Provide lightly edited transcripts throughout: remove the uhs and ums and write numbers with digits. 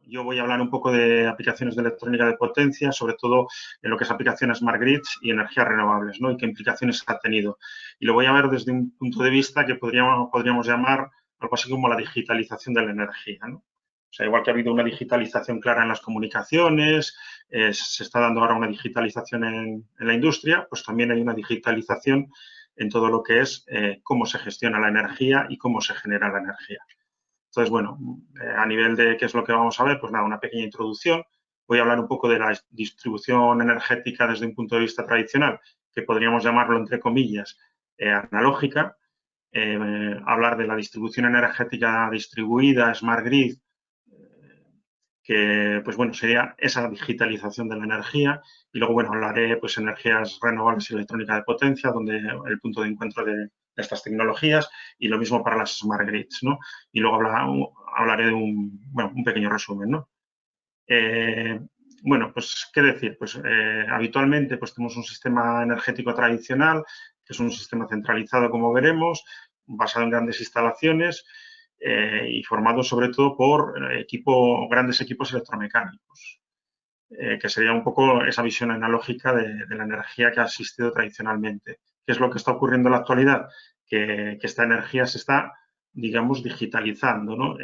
yo voy a hablar un poco de aplicaciones de electrónica de potencia, sobre todo en lo que es aplicaciones Smart Grids y energías renovables, ¿no? Y qué implicaciones ha tenido. Y lo voy a ver desde un punto de vista que podríamos llamar algo así como la digitalización de la energía, ¿no? O sea, igual que ha habido una digitalización clara en las comunicaciones, se está dando ahora una digitalización en la industria, pues también hay una digitalización en todo lo que es cómo se gestiona la energía y cómo se genera la energía. Entonces, bueno, a nivel de qué es lo que vamos a ver, pues nada, una pequeña introducción. Voy a hablar un poco de la distribución energética desde un punto de vista tradicional, que podríamos llamarlo, entre comillas, analógica. Hablar de la distribución energética distribuida, Smart Grid, que, pues bueno, sería esa digitalización de la energía. Y luego, bueno, hablaré, pues, energías renovables y electrónica de potencia, donde el punto de encuentro de estas tecnologías, y lo mismo para las Smart Grids, ¿no? Y luego hablaré de un pequeño resumen, ¿no? Bueno, pues, ¿qué decir? Pues, habitualmente, pues, tenemos un sistema energético tradicional, que es un sistema centralizado, como veremos, basado en grandes instalaciones, y formado sobre todo por grandes equipos electromecánicos, que sería un poco esa visión analógica de la energía que ha existido tradicionalmente. ¿Qué es lo que está ocurriendo en la actualidad? Que esta energía se está, digamos, digitalizando, ¿no?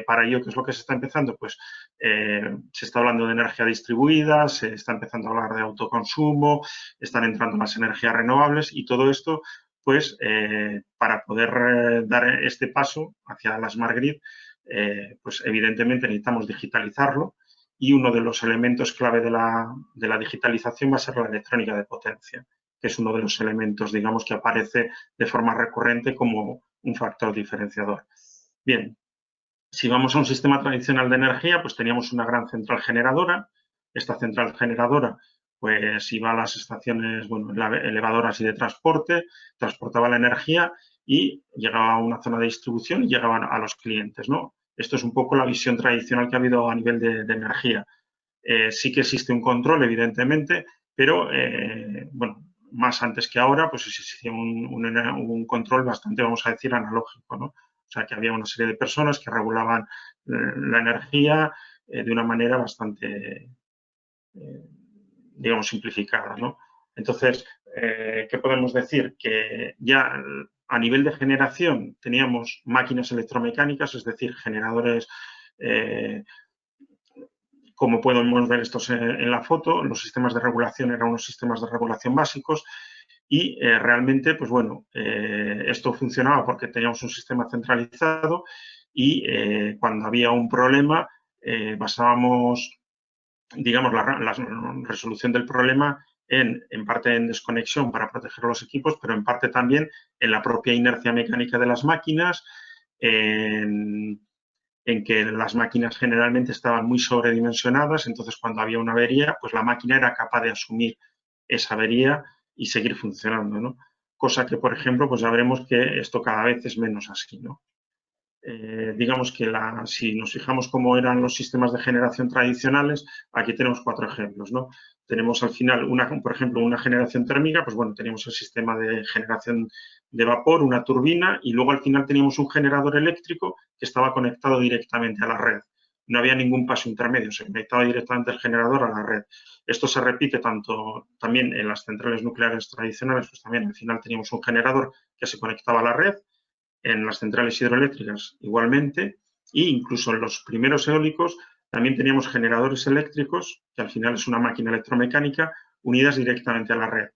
Para ello, ¿qué es lo que se está empezando? Pues se está hablando de energía distribuida, se está empezando a hablar de autoconsumo, están entrando las energías renovables y todo esto, pues, para poder dar este paso hacia la Smart Grid, pues evidentemente necesitamos digitalizarlo, y uno de los elementos clave de la digitalización va a ser la electrónica de potencia, que es uno de los elementos, digamos, que aparece de forma recurrente como un factor diferenciador. Bien, si vamos a un sistema tradicional de energía, pues teníamos una gran central generadora. Esta central generadora, pues, iba a las estaciones, bueno, elevadoras y de transporte, transportaba la energía y llegaba a una zona de distribución y llegaban a los clientes, ¿no? Esto es un poco la visión tradicional que ha habido a nivel de energía. Sí que existe un control, evidentemente, pero, bueno, más antes que ahora, pues existía un control bastante, vamos a decir, analógico, ¿no? O sea, que había una serie de personas que regulaban la energía de una manera bastante, digamos, simplificada, ¿no? Entonces, ¿qué podemos decir? Que ya a nivel de generación teníamos máquinas electromecánicas, es decir, generadores, como podemos ver estos en la foto. Los sistemas de regulación eran unos sistemas de regulación básicos y realmente, pues bueno, esto funcionaba porque teníamos un sistema centralizado y cuando había un problema basábamos, digamos, la resolución del problema en parte en desconexión para proteger los equipos, pero en parte también en la propia inercia mecánica de las máquinas, en que las máquinas generalmente estaban muy sobredimensionadas, entonces cuando había una avería, pues la máquina era capaz de asumir esa avería y seguir funcionando, ¿no? Cosa que, por ejemplo, pues ya veremos que esto cada vez es menos así, ¿no? Digamos que si nos fijamos cómo eran los sistemas de generación tradicionales, aquí tenemos 4 ejemplos, ¿no? Tenemos al final, por ejemplo, una generación térmica, pues bueno, teníamos el sistema de generación de vapor, una turbina, y luego al final teníamos un generador eléctrico que estaba conectado directamente a la red. No había ningún paso intermedio, se conectaba directamente el generador a la red. Esto se repite también en las centrales nucleares tradicionales, pues también al final teníamos un generador que se conectaba a la red, en las centrales hidroeléctricas igualmente, e incluso en los primeros eólicos también teníamos generadores eléctricos, que al final es una máquina electromecánica, unidas directamente a la red.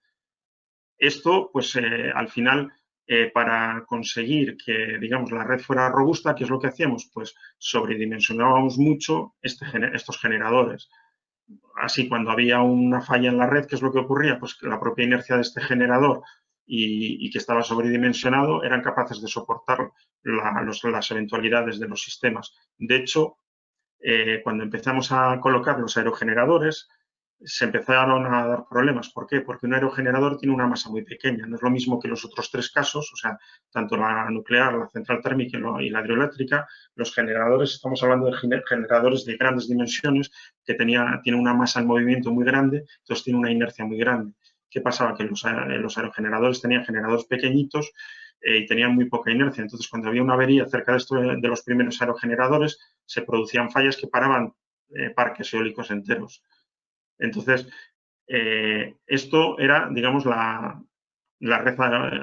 Esto, pues, al final, para conseguir que, digamos, la red fuera robusta, ¿qué es lo que hacíamos? Pues sobredimensionábamos mucho estos generadores. Así, cuando había una falla en la red, ¿qué es lo que ocurría? Pues que la propia inercia de este generador y que estaba sobredimensionado eran capaces de soportar las eventualidades de los sistemas. De hecho, cuando empezamos a colocar los aerogeneradores, se empezaron a dar problemas. ¿Por qué? Porque un aerogenerador tiene una masa muy pequeña. No es lo mismo que los otros 3 casos, o sea, tanto la nuclear, la central térmica y la hidroeléctrica. Los generadores, estamos hablando de generadores de grandes dimensiones que tienen una masa en movimiento muy grande, entonces tiene una inercia muy grande. ¿Qué pasaba? Que los aerogeneradores tenían generadores pequeñitos y tenían muy poca inercia. Entonces, cuando había una avería cerca de los primeros aerogeneradores, se producían fallas que paraban parques eólicos enteros. Entonces, esto era, digamos, la red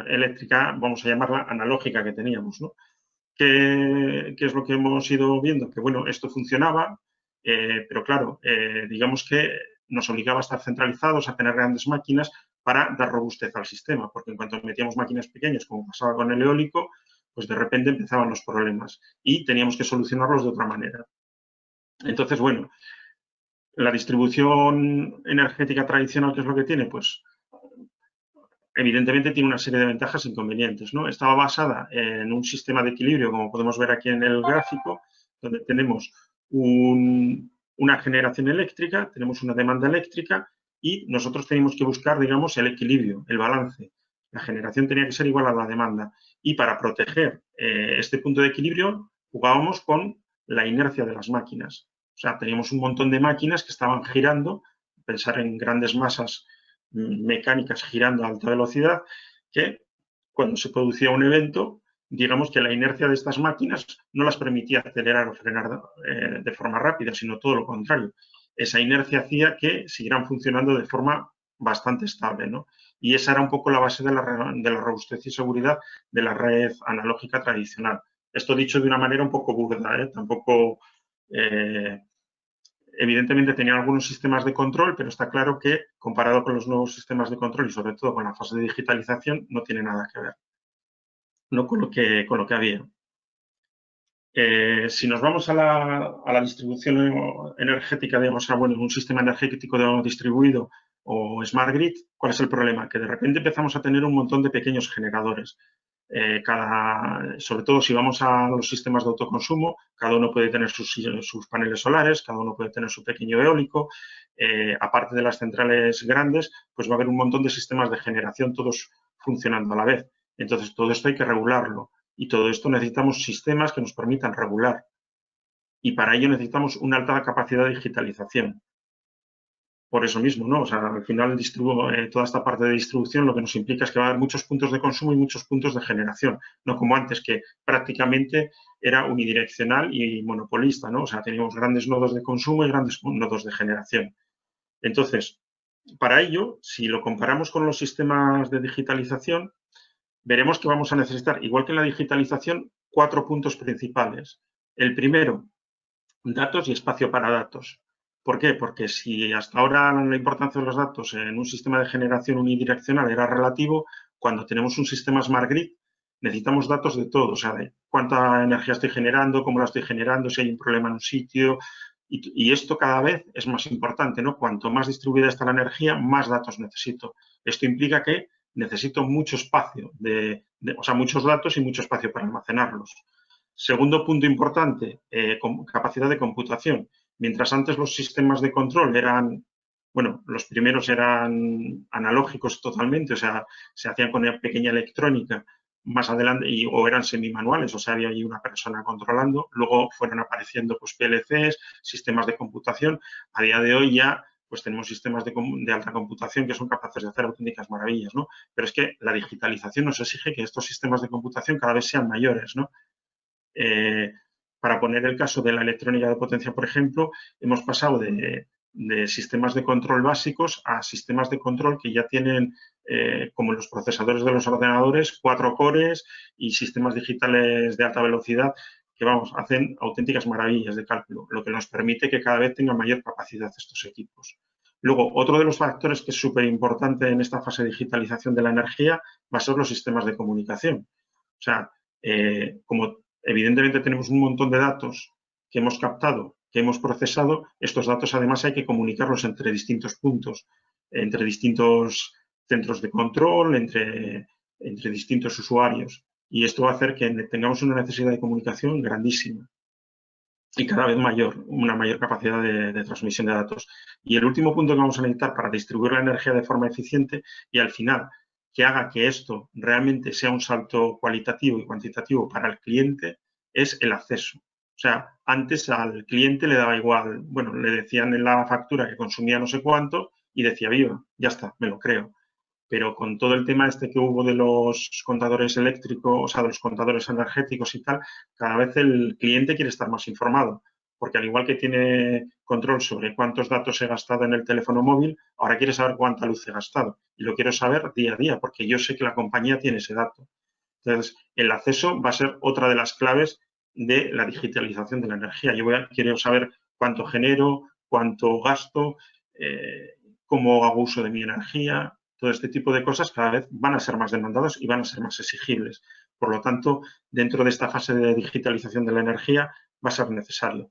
eléctrica, vamos a llamarla analógica que teníamos, ¿no? ¿Qué es lo que hemos ido viendo? Que, bueno, esto funcionaba, pero claro, digamos que nos obligaba a estar centralizados, a tener grandes máquinas para dar robustez al sistema, porque en cuanto metíamos máquinas pequeñas, como pasaba con el eólico, pues de repente empezaban los problemas y teníamos que solucionarlos de otra manera. Entonces, bueno, la distribución energética tradicional, ¿qué es lo que tiene? Pues evidentemente tiene una serie de ventajas e inconvenientes, ¿no? Estaba basada en un sistema de equilibrio, como podemos ver aquí en el gráfico, donde tenemos una generación eléctrica, tenemos una demanda eléctrica y nosotros teníamos que buscar, digamos, el equilibrio, el balance. La generación tenía que ser igual a la demanda. Y para proteger este punto de equilibrio, jugábamos con la inercia de las máquinas. O sea, teníamos un montón de máquinas que estaban girando, pensar en grandes masas mecánicas girando a alta velocidad, que cuando se producía un evento, digamos que la inercia de estas máquinas no las permitía acelerar o frenar de forma rápida, sino todo lo contrario. Esa inercia hacía que siguieran funcionando de forma bastante estable, ¿no? Y esa era un poco la base de la robustez y seguridad de la red analógica tradicional. Esto dicho de una manera un poco burda, ¿eh? Tampoco evidentemente tenían algunos sistemas de control, pero está claro que comparado con los nuevos sistemas de control y sobre todo con la fase de digitalización, no tiene nada que ver, no con lo que había. Si nos vamos a la distribución energética, digamos, bueno, en un sistema energético distribuido o Smart Grid, ¿cuál es el problema? Que de repente empezamos a tener un montón de pequeños generadores. Sobre todo si vamos a los sistemas de autoconsumo, cada uno puede tener sus paneles solares, cada uno puede tener su pequeño eólico. Aparte de las centrales grandes, pues va a haber un montón de sistemas de generación, todos funcionando a la vez. Entonces, todo esto hay que regularlo. Y todo esto necesitamos sistemas que nos permitan regular. Y para ello necesitamos una alta capacidad de digitalización. Por eso mismo, ¿no? O sea, al final toda esta parte de distribución lo que nos implica es que va a haber muchos puntos de consumo y muchos puntos de generación, no como antes, que prácticamente era unidireccional y monopolista, ¿no? O sea, teníamos grandes nodos de consumo y grandes nodos de generación. Entonces, para ello, si lo comparamos con los sistemas de digitalización, veremos que vamos a necesitar, igual que en la digitalización, 4 puntos principales. El primero, datos y espacio para datos. ¿Por qué? Porque si hasta ahora la importancia de los datos en un sistema de generación unidireccional era relativo, cuando tenemos un sistema Smart Grid necesitamos datos de todo, o sea, de cuánta energía estoy generando, cómo la estoy generando, si hay un problema en un sitio. Y esto cada vez es más importante, ¿no? Cuanto más distribuida está la energía, más datos necesito. Esto implica que necesito mucho espacio, o sea, muchos datos y mucho espacio para almacenarlos. Segundo punto importante, capacidad de computación. Mientras antes los sistemas de control eran, bueno, los primeros eran analógicos totalmente, o sea, se hacían con una pequeña electrónica, más adelante, o eran semimanuales, o sea, había ahí una persona controlando, luego fueron apareciendo pues PLCs, sistemas de computación. A día de hoy ya pues tenemos sistemas de alta computación que son capaces de hacer auténticas maravillas, ¿no? Pero es que la digitalización nos exige que estos sistemas de computación cada vez sean mayores, ¿no? Para poner el caso de la electrónica de potencia, por ejemplo, hemos pasado de sistemas de control básicos a sistemas de control que ya tienen, como los procesadores de los ordenadores, 4 cores y sistemas digitales de alta velocidad que, vamos, hacen auténticas maravillas de cálculo, lo que nos permite que cada vez tengan mayor capacidad estos equipos. Luego, otro de los factores que es súper importante en esta fase de digitalización de la energía va a ser los sistemas de comunicación. O sea, como evidentemente tenemos un montón de datos que hemos captado, que hemos procesado, estos datos además hay que comunicarlos entre distintos puntos, entre distintos centros de control, entre distintos usuarios. Y esto va a hacer que tengamos una necesidad de comunicación grandísima y cada vez mayor, una mayor capacidad de transmisión de datos. Y el último punto que vamos a necesitar para distribuir la energía de forma eficiente y al final que haga que esto realmente sea un salto cualitativo y cuantitativo para el cliente es el acceso. O sea, antes al cliente le daba igual, bueno, le decían en la factura que consumía no sé cuánto y decía, viva, ya está, me lo creo. Pero con todo el tema este que hubo de los contadores eléctricos, o sea, de los contadores energéticos y tal, cada vez el cliente quiere estar más informado. porque al igual que tiene control sobre cuántos datos he gastado en el teléfono móvil, ahora quiere saber cuánta luz he gastado. Y lo quiero saber día a día, porque yo sé que la compañía tiene ese dato. Entonces, el acceso va a ser otra de las claves de la digitalización de la energía. Quiero saber cuánto genero, cuánto gasto, cómo hago uso de mi energía. Todo este tipo de cosas cada vez van a ser más demandados y van a ser más exigibles. Por lo tanto, dentro de esta fase de digitalización de la energía va a ser necesario.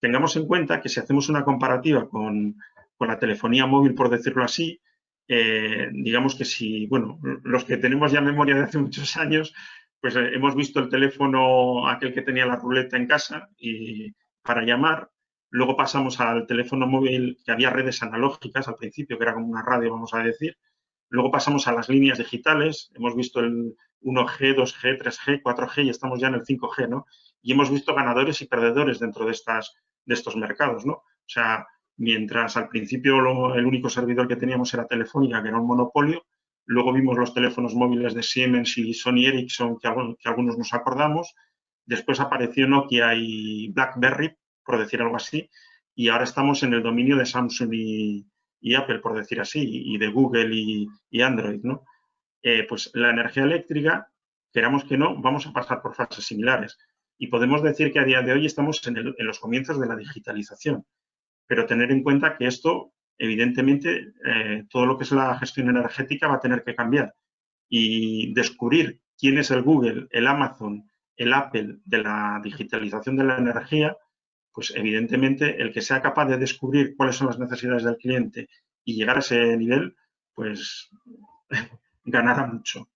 Tengamos en cuenta que si hacemos una comparativa con la telefonía móvil, por decirlo así, digamos que si, bueno, los que tenemos ya memoria de hace muchos años, pues hemos visto el teléfono, aquel que tenía la ruleta en casa y para llamar. Luego pasamos al teléfono móvil, que había redes analógicas al principio, que era como una radio, vamos a decir. Luego pasamos a las líneas digitales. Hemos visto el 1G, 2G, 3G, 4G y estamos ya en el 5G, ¿no? Y hemos visto ganadores y perdedores dentro de estos mercados, ¿no? O sea, mientras al principio el único servidor que teníamos era Telefónica, que era un monopolio, luego vimos los teléfonos móviles de Siemens y Sony Ericsson, que algunos nos acordamos, después apareció Nokia y BlackBerry, por decir algo así, y ahora estamos en el dominio de Samsung y Apple, por decir así, y de Google y Android, ¿no? Pues la energía eléctrica, queramos que no, vamos a pasar por fases similares. Y podemos decir que a día de hoy estamos en los comienzos de la digitalización, pero tener en cuenta que esto, evidentemente, todo lo que es la gestión energética va a tener que cambiar. Y descubrir quién es el Google, el Amazon, el Apple de la digitalización de la energía, pues evidentemente el que sea capaz de descubrir cuáles son las necesidades del cliente y llegar a ese nivel, pues ganará mucho.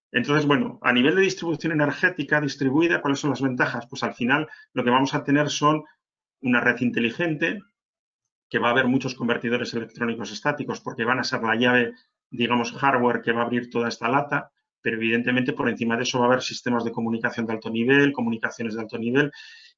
Entonces, bueno, a nivel de distribución energética distribuida, ¿cuáles son las ventajas? Pues al final lo que vamos a tener son una red inteligente, que va a haber muchos convertidores electrónicos estáticos porque van a ser la llave, digamos, hardware que va a abrir toda esta lata, pero evidentemente por encima de eso va a haber sistemas de comunicación de alto nivel, comunicaciones de alto nivel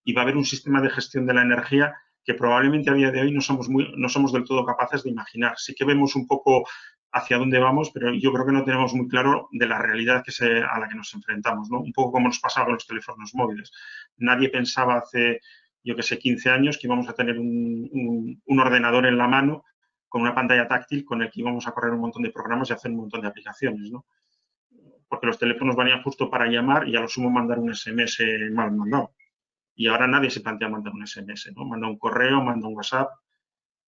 y va a haber un sistema de gestión de la energía que probablemente a día de hoy no somos del todo capaces de imaginar. Sí que vemos un poco hacia dónde vamos, pero yo creo que no tenemos muy claro de la realidad a la que nos enfrentamos, ¿no? Un poco como nos pasaba con los teléfonos móviles. Nadie pensaba hace, yo que sé, 15 años que íbamos a tener un ordenador en la mano con una pantalla táctil con el que íbamos a correr un montón de programas y hacer un montón de aplicaciones, ¿no? Porque los teléfonos valían justo para llamar y a lo sumo mandar un SMS mal mandado. Y ahora nadie se plantea mandar un SMS, ¿no? Manda un correo, manda un WhatsApp.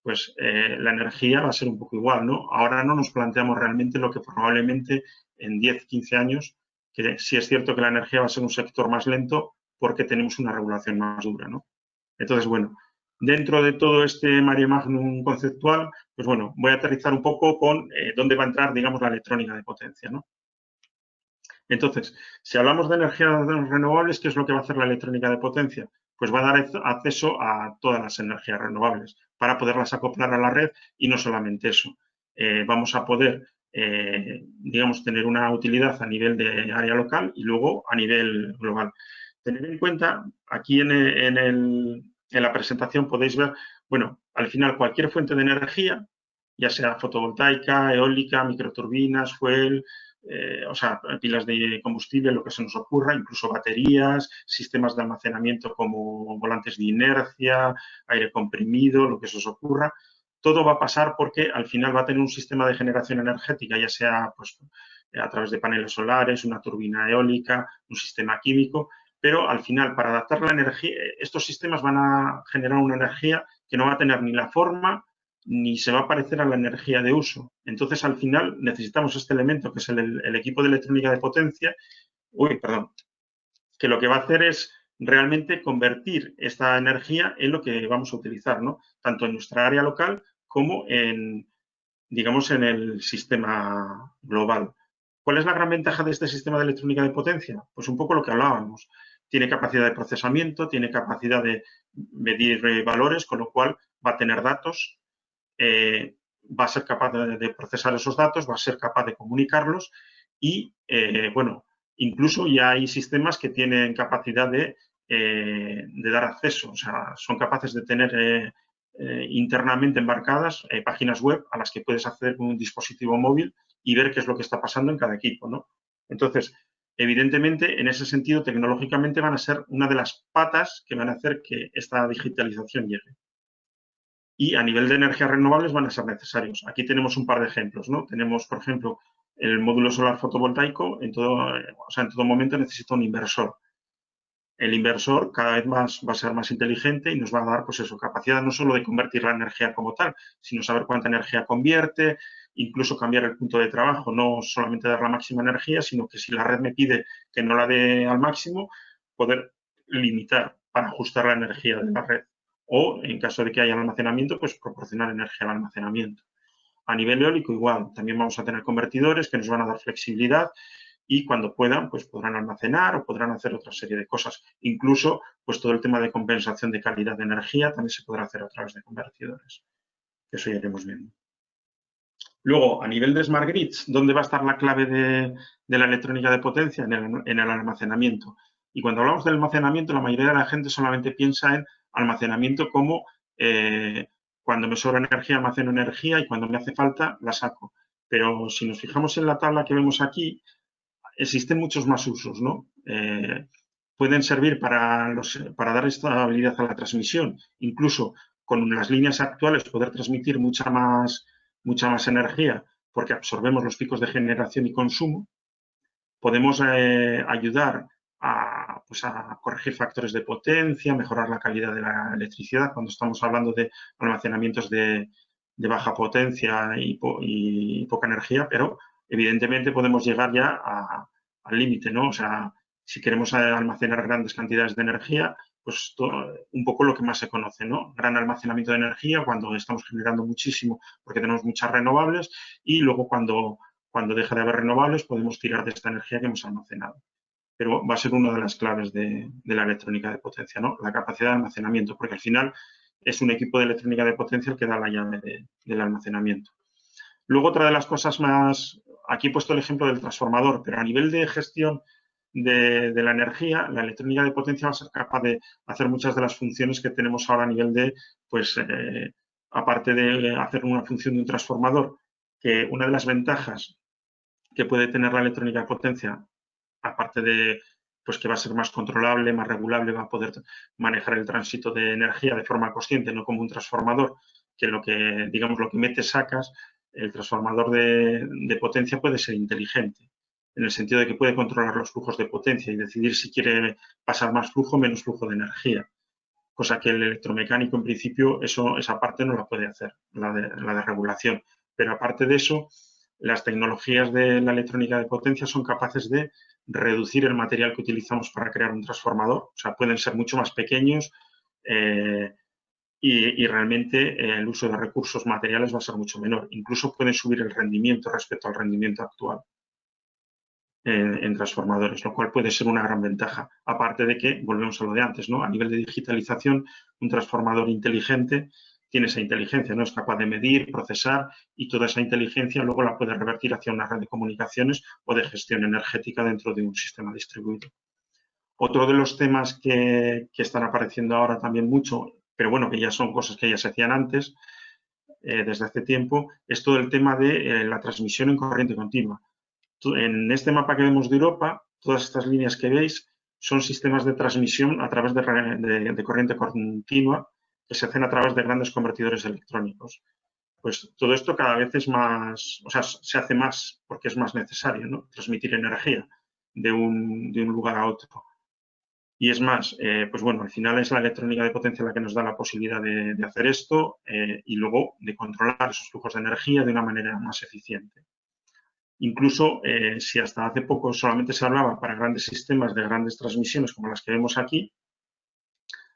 Pues la energía va a ser un poco igual, ¿no? Ahora no nos planteamos realmente lo que probablemente en 10, 15 años, que sí es cierto que la energía va a ser un sector más lento porque tenemos una regulación más dura, ¿no? Entonces, bueno, dentro de todo este mare magnum conceptual, pues bueno, voy a aterrizar un poco con dónde va a entrar, digamos, la electrónica de potencia, ¿no? Entonces, si hablamos de energías renovables, ¿qué es lo que va a hacer la electrónica de potencia? Pues va a dar acceso a todas las energías renovables para poderlas acoplar a la red y no solamente eso. Vamos a poder, digamos, tener una utilidad a nivel de área local y luego a nivel global. Tener en cuenta, aquí en la presentación podéis ver, bueno, al final cualquier fuente de energía, ya sea fotovoltaica, eólica, microturbinas, fuel, o sea, pilas de combustible, lo que se nos ocurra, incluso baterías, sistemas de almacenamiento como volantes de inercia, aire comprimido, lo que se os ocurra. Todo va a pasar porque al final va a tener un sistema de generación energética, ya sea pues, a través de paneles solares, una turbina eólica, un sistema químico, pero al final, para adaptar la energía, estos sistemas van a generar una energía que no va a tener ni la forma ni se va a parecer a la energía de uso. Entonces, al final, necesitamos este elemento, que es el equipo de electrónica de potencia, que lo que va a hacer es realmente convertir esta energía en lo que vamos a utilizar, ¿no? Tanto en nuestra área local como digamos, en el sistema global. ¿Cuál es la gran ventaja de este sistema de electrónica de potencia? Pues un poco lo que hablábamos. Tiene capacidad de procesamiento, tiene capacidad de medir valores, con lo cual va a tener datos, va a ser capaz de procesar esos datos, va a ser capaz de comunicarlos y, bueno, incluso ya hay sistemas que tienen capacidad de dar acceso, o sea, son capaces de tener internamente embarcadas páginas web a las que puedes acceder con un dispositivo móvil y ver qué es lo que está pasando en cada equipo, ¿no? Entonces, evidentemente, en ese sentido, tecnológicamente van a ser una de las patas que van a hacer que esta digitalización llegue. Y a nivel de energías renovables van a ser necesarios. Aquí tenemos un par de ejemplos, ¿no? Tenemos, por ejemplo, el módulo solar fotovoltaico, en todo momento necesita un inversor. El inversor cada vez más va a ser más inteligente y nos va a dar, pues eso, capacidad no solo de convertir la energía como tal, sino saber cuánta energía convierte, incluso cambiar el punto de trabajo, no solamente dar la máxima energía, sino que si la red me pide que no la dé al máximo, poder limitar para ajustar la energía de la red. O, en caso de que haya almacenamiento, pues proporcionar energía al almacenamiento. A nivel eólico, igual, también vamos a tener convertidores que nos van a dar flexibilidad y cuando puedan, pues podrán almacenar o podrán hacer otra serie de cosas. Incluso, pues todo el tema de compensación de calidad de energía también se podrá hacer a través de convertidores. Eso ya iremos viendo. Luego, a nivel de Smart Grids, ¿dónde va a estar la clave de la electrónica de potencia? En el almacenamiento. Y cuando hablamos del almacenamiento, la mayoría de la gente solamente piensa en almacenamiento como cuando me sobra energía, almaceno energía y cuando me hace falta, la saco. Pero si nos fijamos en la tabla que vemos aquí, existen muchos más usos, ¿no? Pueden servir para dar estabilidad a la transmisión, incluso con las líneas actuales poder transmitir mucha más energía porque absorbemos los picos de generación y consumo. Podemos ayudar pues a corregir factores de potencia, mejorar la calidad de la electricidad cuando estamos hablando de almacenamientos de baja potencia y poca energía, pero evidentemente podemos llegar ya al límite, ¿no? O sea, si queremos almacenar grandes cantidades de energía, pues un poco lo que más se conoce, ¿no? Gran almacenamiento de energía cuando estamos generando muchísimo porque tenemos muchas renovables y luego cuando deja de haber renovables podemos tirar de esta energía que hemos almacenado. Pero va a ser una de las claves de la electrónica de potencia, ¿no? La capacidad de almacenamiento, porque al final es un equipo de electrónica de potencia el que da la llave del almacenamiento. Luego, otra de las cosas más, aquí he puesto el ejemplo del transformador, pero a nivel de gestión de la energía, la electrónica de potencia va a ser capaz de hacer muchas de las funciones que tenemos ahora a nivel de, pues, aparte de hacer una función de un transformador, que una de las ventajas que puede tener la electrónica de potencia, aparte de pues que va a ser más controlable, más regulable, va a poder manejar el tránsito de energía de forma consciente, no como un transformador, que lo que, digamos, lo que metes, sacas, el transformador de potencia puede ser inteligente, en el sentido de que puede controlar los flujos de potencia y decidir si quiere pasar más flujo o menos flujo de energía, cosa que el electromecánico, en principio, esa parte no la puede hacer, la de regulación. Pero aparte de eso, las tecnologías de la electrónica de potencia son capaces de reducir el material que utilizamos para crear un transformador. O sea, pueden ser mucho más pequeños y realmente el uso de recursos materiales va a ser mucho menor. Incluso pueden subir el rendimiento respecto al rendimiento actual en transformadores, lo cual puede ser una gran ventaja. Aparte de que, volvemos a lo de antes, ¿no? A nivel de digitalización, un transformador inteligente tiene esa inteligencia, ¿no? Es capaz de medir, procesar y toda esa inteligencia luego la puede revertir hacia una red de comunicaciones o de gestión energética dentro de un sistema distribuido. Otro de los temas que están apareciendo ahora también mucho, pero bueno, que ya son cosas que ya se hacían antes, desde hace tiempo, es todo el tema de la transmisión en corriente continua. En este mapa que vemos de Europa, todas estas líneas que veis son sistemas de transmisión a través de corriente continua que se hacen a través de grandes convertidores electrónicos. Pues todo esto cada vez es más, o sea, se hace más porque es más necesario, ¿no? Transmitir energía de un lugar a otro. Y es más, pues bueno, al final es la electrónica de potencia la que nos da la posibilidad de hacer esto y luego de controlar esos flujos de energía de una manera más eficiente. Incluso si hasta hace poco solamente se hablaba para grandes sistemas de grandes transmisiones como las que vemos aquí,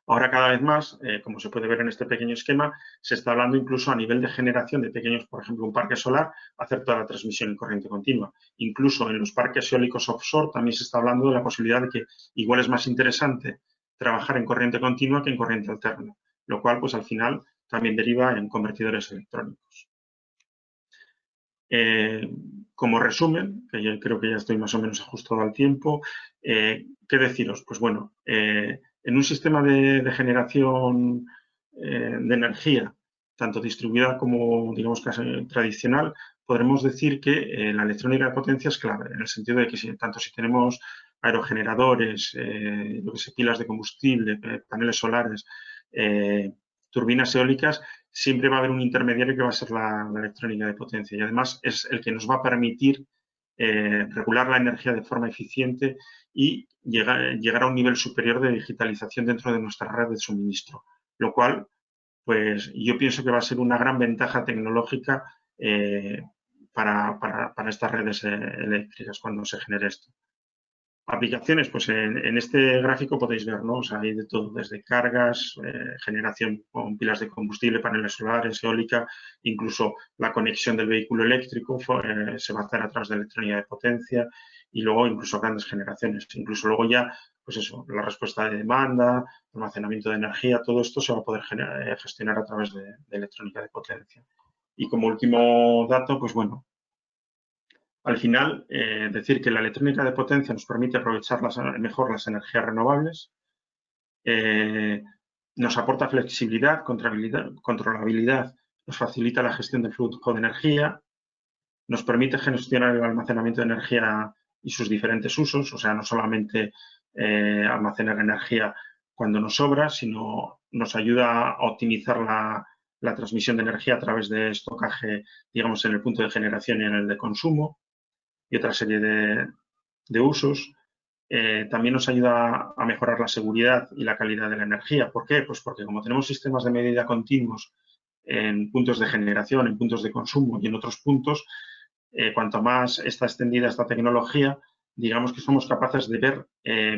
ahora cada vez más, como se puede ver en este pequeño esquema, se está hablando incluso a nivel de generación de pequeños, por ejemplo, un parque solar, hacer toda la transmisión en corriente continua. Incluso en los parques eólicos offshore también se está hablando de la posibilidad de que igual es más interesante trabajar en corriente continua que en corriente alterna, lo cual pues al final también deriva en convertidores electrónicos. Como resumen, que yo creo que ya estoy más o menos ajustado al tiempo, ¿qué deciros? Pues bueno, en un sistema de generación de energía, tanto distribuida como, digamos, casi tradicional, podremos decir que la electrónica de potencia es clave, en el sentido de que tanto si tenemos aerogeneradores, yo que sé, pilas de combustible, paneles solares, turbinas eólicas, siempre va a haber un intermediario que va a ser la electrónica de potencia, y además es el que nos va a permitir regular la energía de forma eficiente y llegar a un nivel superior de digitalización dentro de nuestra red de suministro, lo cual, pues yo pienso que va a ser una gran ventaja tecnológica para estas redes eléctricas cuando se genere esto. Aplicaciones, pues en este gráfico podéis ver, ¿no? O sea, hay de todo, desde cargas, generación con pilas de combustible, paneles solares, eólica, incluso la conexión del vehículo eléctrico se va a hacer a través de electrónica de potencia y luego incluso grandes generaciones. Incluso luego ya, pues eso, la respuesta de demanda, almacenamiento de energía, todo esto se va a poder gestionar a través de electrónica de potencia. Y como último dato, pues bueno, al final, decir que la electrónica de potencia nos permite aprovechar mejor las energías renovables, nos aporta flexibilidad, controlabilidad, nos facilita la gestión del flujo de energía, nos permite gestionar el almacenamiento de energía y sus diferentes usos, o sea, no solamente almacenar energía cuando nos sobra, sino nos ayuda a optimizar la transmisión de energía a través de estocaje, digamos, en el punto de generación y en el de consumo, y otra serie de usos. También nos ayuda a mejorar la seguridad y la calidad de la energía. ¿Por qué? Pues porque como tenemos sistemas de medida continuos en puntos de generación, en puntos de consumo y en otros puntos, cuanto más está extendida esta tecnología, digamos que somos capaces de ver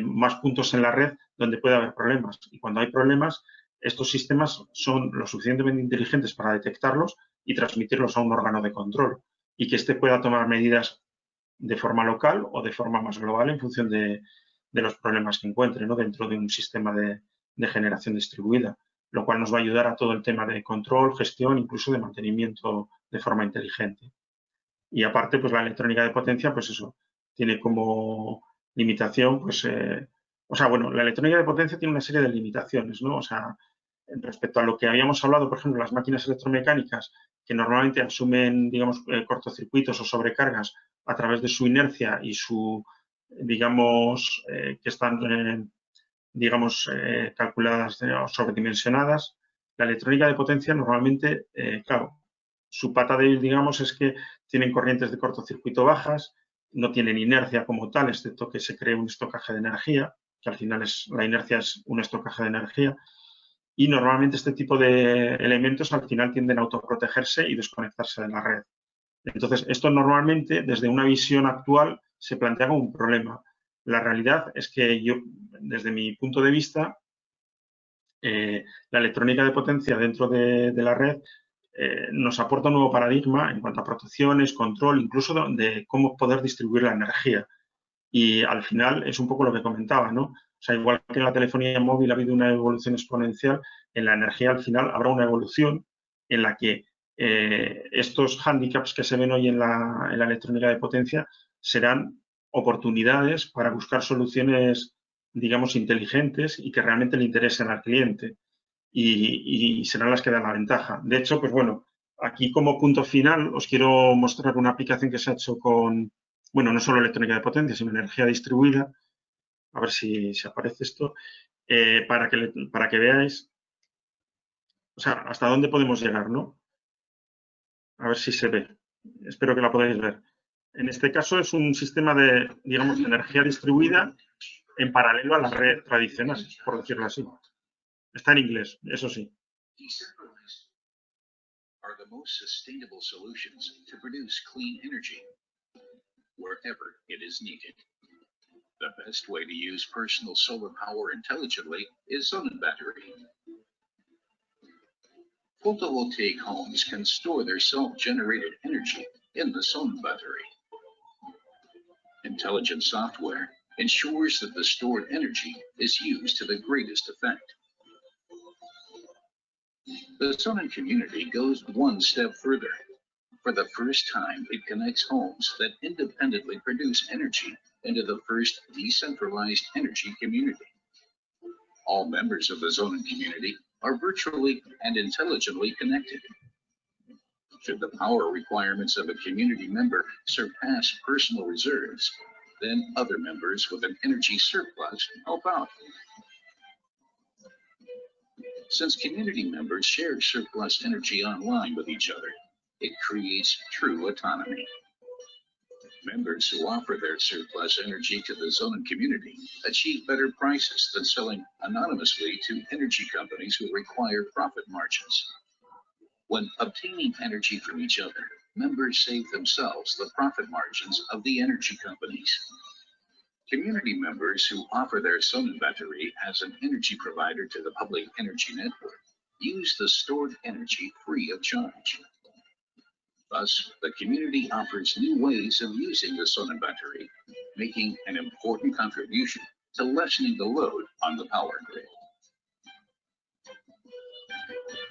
más puntos en la red donde puede haber problemas. Y cuando hay problemas, estos sistemas son lo suficientemente inteligentes para detectarlos y transmitirlos a un órgano de control y que éste pueda tomar medidas de forma local o de forma más global en función de los problemas que encuentre, ¿no? Dentro de un sistema de generación distribuida, lo cual nos va a ayudar a todo el tema de control, gestión, incluso de mantenimiento de forma inteligente. Y aparte, pues la electrónica de potencia, pues eso, tiene como limitación, pues, o sea, bueno, la electrónica de potencia tiene una serie de limitaciones, ¿no? O sea, respecto a lo que habíamos hablado, por ejemplo, las máquinas electromecánicas, que normalmente asumen, digamos, cortocircuitos o sobrecargas a través de su inercia y su, digamos, que están, digamos, calculadas o sobredimensionadas, la electrónica de potencia normalmente, claro, su pata débil, digamos, es que tienen corrientes de cortocircuito bajas, no tienen inercia como tal, excepto que se cree un estocaje de energía, que al final la inercia es un estocaje de energía, y normalmente este tipo de elementos al final tienden a autoprotegerse y desconectarse de la red. Entonces, esto normalmente, desde una visión actual, se plantea como un problema. La realidad es que yo, desde mi punto de vista, la electrónica de potencia dentro de la red nos aporta un nuevo paradigma en cuanto a protecciones, control, incluso de cómo poder distribuir la energía. Y al final es un poco lo que comentaba, ¿no? O sea, igual que en la telefonía móvil ha habido una evolución exponencial, en la energía al final habrá una evolución en la que estos hándicaps que se ven hoy en la electrónica de potencia serán oportunidades para buscar soluciones, digamos, inteligentes y que realmente le interesen al cliente y serán las que dan la ventaja. De hecho, pues bueno, aquí como punto final os quiero mostrar una aplicación que se ha hecho con, bueno, no solo electrónica de potencia, sino energía distribuida. A ver si aparece esto. Para que veáis, o sea, hasta dónde podemos llegar, ¿no? A ver si se ve. Espero que la podáis ver. En este caso es un sistema de, digamos, de energía distribuida en paralelo a la red tradicional, por decirlo así. Está en inglés, eso sí. Are the most sustainable solutions to produce clean energy wherever it is needed. The best way to use personal solar power intelligently is Sonnenbattery. Photovoltaic homes can store their self-generated energy in the Sonnenbattery. Intelligent software ensures that the stored energy is used to the greatest effect. The Sonnen community goes one step further. For the first time, it connects homes that independently produce energy into the first decentralized energy community. All members of the Sonnen community are virtually and intelligently connected. Should the power requirements of a community member surpass personal reserves, then other members with an energy surplus help out. Since community members share surplus energy online with each other, it creates true autonomy. Members who offer their surplus energy to the Zonin community achieve better prices than selling anonymously to energy companies who require profit margins. When obtaining energy from each other, members save themselves the profit margins of the energy companies. Community members who offer their Sonnenbatterie as an energy provider to the public energy network use the stored energy free of charge. Thus, the community offers new ways of using the Sonnenbatterie, making an important contribution to lessening the load on the power grid.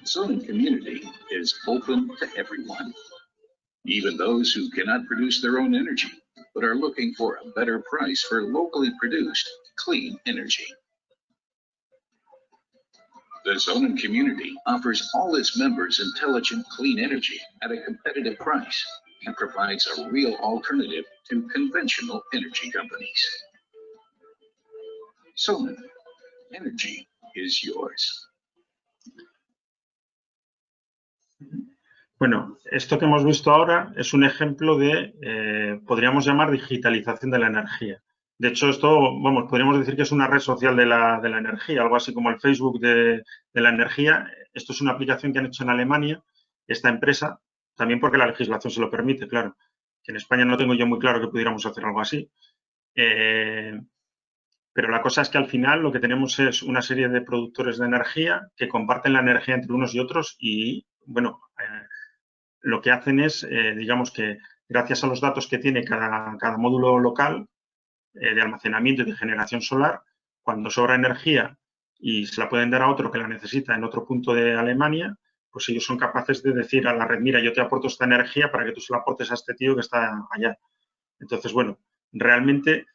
Zonin community is open to everyone, even those who cannot produce their own energy, but are looking for a better price for locally produced clean energy. The Zonin community offers all its members intelligent clean energy at a competitive price and provides a real alternative to conventional energy companies. Zonin, energy is yours. Bueno, esto que hemos visto ahora es un ejemplo de, podríamos llamar, digitalización de la energía. De hecho, esto, vamos, podríamos decir que es una red social de la energía, algo así como el Facebook de la energía. Esto es una aplicación que han hecho en Alemania, esta empresa, también porque la legislación se lo permite, claro. Que en España no tengo yo muy claro que pudiéramos hacer algo así. Pero la cosa es que al final lo que tenemos es una serie de productores de energía que comparten la energía entre unos y otros y, bueno, lo que hacen es, digamos que gracias a los datos que tiene cada módulo local de almacenamiento y de generación solar, cuando sobra energía y se la pueden dar a otro que la necesita en otro punto de Alemania, pues ellos son capaces de decir a la red, mira, yo te aporto esta energía para que tú se la aportes a este tío que está allá. Entonces, bueno, realmente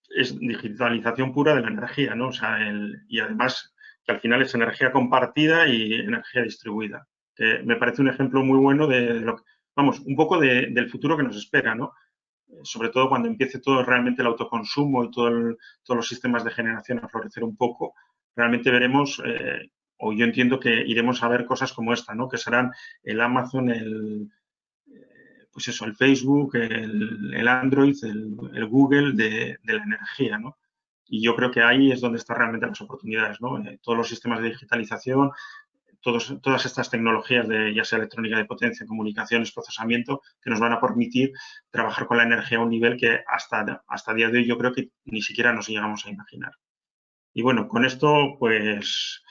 es digitalización pura de la energía, ¿no? O sea, y además que al final es energía compartida y energía distribuida. Que me parece un ejemplo muy bueno de lo que, vamos, un poco del futuro que nos espera, ¿no? Sobre todo cuando empiece todo realmente el autoconsumo y todos los sistemas de generación a florecer un poco, realmente veremos, o yo entiendo que iremos a ver cosas como esta, ¿no? Que serán el Amazon, pues eso, el Facebook, el Android, el Google de la energía, ¿no? Y yo creo que ahí es donde están realmente las oportunidades, ¿no? Todos los sistemas de digitalización, todas estas tecnologías de ya sea electrónica de potencia, comunicaciones, procesamiento, que nos van a permitir trabajar con la energía a un nivel que hasta día de hoy yo creo que ni siquiera nos llegamos a imaginar. Y bueno, con esto, pues,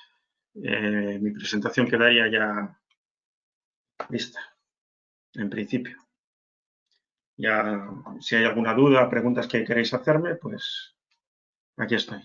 mi presentación quedaría ya lista, en principio. Ya, si hay alguna duda, preguntas que queréis hacerme, pues aquí estoy.